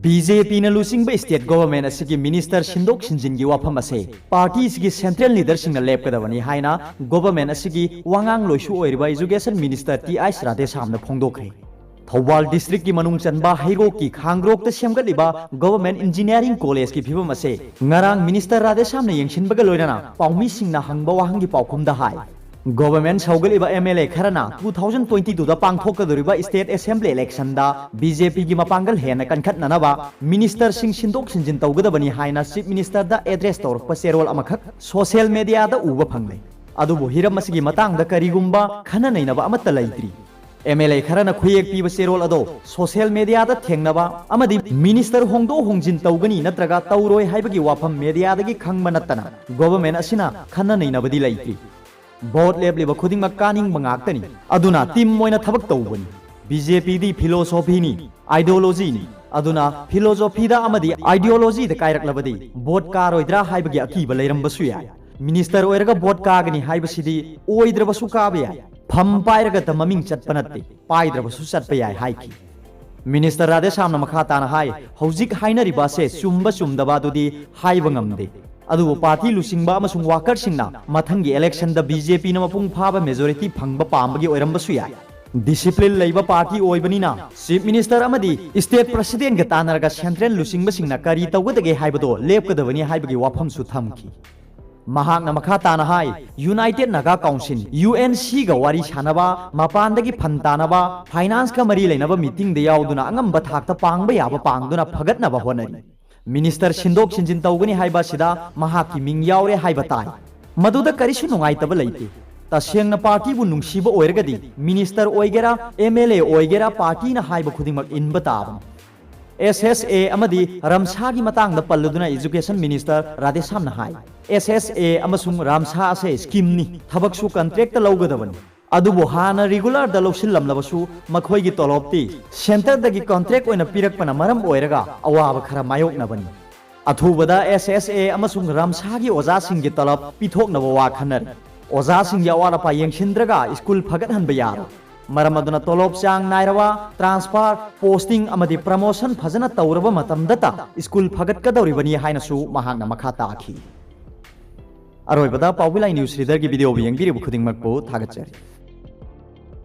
BJP न लुसिंग state government असगी मिनिस्टर सिंदोक सिंजिन की वाफम असे पार्टी की सेंट्रल लीडर सिंह लेपकदबनी हाइना गवर्नमेंट असगी वांगांग लोइसु ओइरबा एजुकेशन मिनिस्टर टी आई राधे सामने फोंदोखरे थौबाल डिस्ट्रिक्ट की मनुंग चनबा हैरो की खांग्रोक सेमगलिबा गवर्नमेंट इंजीनियरिंग कॉलेज की फिवम असे ngarang मिनिस्टर राधे सामने यंगसिनबगा लोइना पाउमी सिंहना हंगबा वाहंगी पाउखुमदा हाय गवर्नमेंट सौगलिबा एमएलए खरना 2022 दा पांगथोकदोरिबा स्टेट असेंबली इलेक्शन दा बीजेपी की मपांगल हेना कनखतननाबा मिनिस्टर सिंह सिंदोक सिंजिन तौगदबनी हाइना चीफ मिनिस्टर दा एड्रेस तौरप सेरोल अमखक सोशल मीडिया दा उबा फंगले अदुबो हिरम मसिगी मतंग दा करिगुंबा खननैनबा अमत्ता लैत्रि एमएलए खरना खुयेक पीब सेरोल अदो सोशल मीडिया दा थेंगनबा अमदि मिनिस्टर होंदो होंजिन तौगनी नत्रगा तौरोय हाइबगी वाफम मीडिया दगी खंगबा नत्तना गवर्नमेंट असिना खननैनबदी लैत्रि बोट लेबलिब खुदिंग कानिंग मंगाक्तनी अदुना टीम मोइना थबक तौबनी बीजेपी दी फिलोसॉफी नी आइडियोलॉजी नी अदुना फिलोसॉफी दा अमदी आइडियोलॉजी दा कायरकलबदी बोट कारोइद्रा हाइबगी अकीब लैरंबसु याय मिनिस्टर ओइरगा बोट कागनी हाइबसिदी ओइद्रबसु काबे याय फम पाइरगा त ममिंग चटपनत्ति पाइद्रबसु चटपे याय हाइकी मिनिस्टर राधे सामना मखा ताना हाय हौजिक हाइनरिबा से चुम्बा चुम्दबा दुदी हाइबा ngamde अदुबो पार्टी लुसिंगबा अमसुंग वाकर सिंगना मथंगी इलेक्शन द बीजेपी न मपुंग फाबा मेजॉरिटी फंगबा पामबगी ओइरंबसु याय डिसिप्लिन लैबा पार्टी ओइबनिना चीफ मिनिस्टर अमदी स्टेट प्रेसिडेंट ग तानरगा सेंट्रल लुसिंगबा सिंगना करी तौगदगे हाइबदो लेपकदबनी हाइबगी वाफमसु थमकी महाकना मखा ताना हाय यूनाइटेड नागा काउंसिल यूएनसी ग वारी सानबा मपानदगी फंतानबा फाइनेंस का मरी लेनबा मीटिंग दे यावदुना अंगंबा थाकता पांगबा याबा पांगदुना फगतनबा होनरी मिनिस्टर सिंदोक सिंजिन तौगनी हाइबा सिदा महाकी मिंग यावरे हाइबा ताय मदुदा करिसु नुंगाइतबा लैते तसेंगना पार्टी बु नुंगसिबा ओइरगदी मिनिस्टर ओइगेरा एमएलए ओइगेरा पार्टी ना हाइबा खुदिमक इनबा ताबन एसएसए अमदी रमसा की मतंग द पल्लुदुना एजुकेशन मिनिस्टर राधे सामना हाय एसएसए अमसुंग रामसा असे स्कीम नि थबकसु कॉन्ट्रैक्ट लौगदबनी अदुबो हाना रेगुलर द लौसिलमलबसु मखोइगी तोलोपती सेंटर दगी कॉन्ट्रैक्ट ओइना पिरकपना मरम ओइरगा अवाब खरा मायोकनबनी अथुबदा एसएसए अमसुंग रामसागी ओजा सिंगी तलब पिथोकनबो वा खनर ओजा सिंगी अवारपा यंगसिंद्रगा स्कूल फगतहनबा यारो मरम अदुना तोलोप चांग नायरवा ट्रांसफर पोस्टिंग अमदी प्रमोशन फजना तौरबा मतमदता स्कूल फगतकदौरिबनी हाइनसु महाकना मखा ताखी अरोइबदा पाउबिलाई न्यूज रीडर की वीडियो यंगिरिबु खुदिंगमकपो थागतचरी